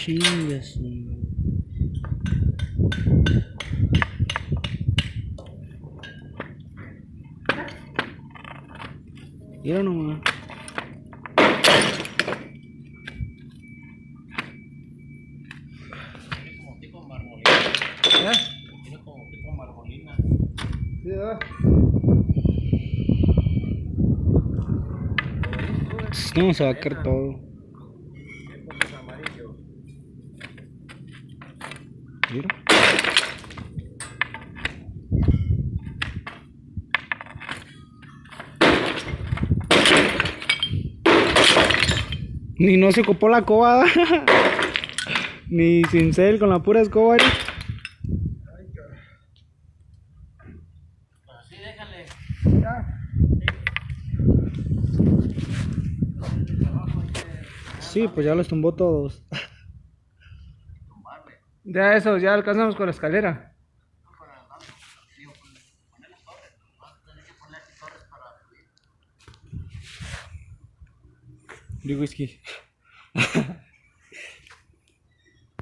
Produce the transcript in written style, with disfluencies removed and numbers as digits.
Chingas. Mira nomás. Tiene como tipo marmolina. Tiene como tipo marmolina. Sí, ¿verdad? No, se va a caer todo. Es amarillo. Mira. Ni no se ocupó la coba. Ni cincel con la pura escoba. Pues así déjale. Ya. Sí, pues ya los tumbó todos. Tumbarle. Ya eso, ya alcanzamos con la escalera. No para nada. Digo, poner las torres. Vas a tener que poner aquí torres para subir. Digo, es que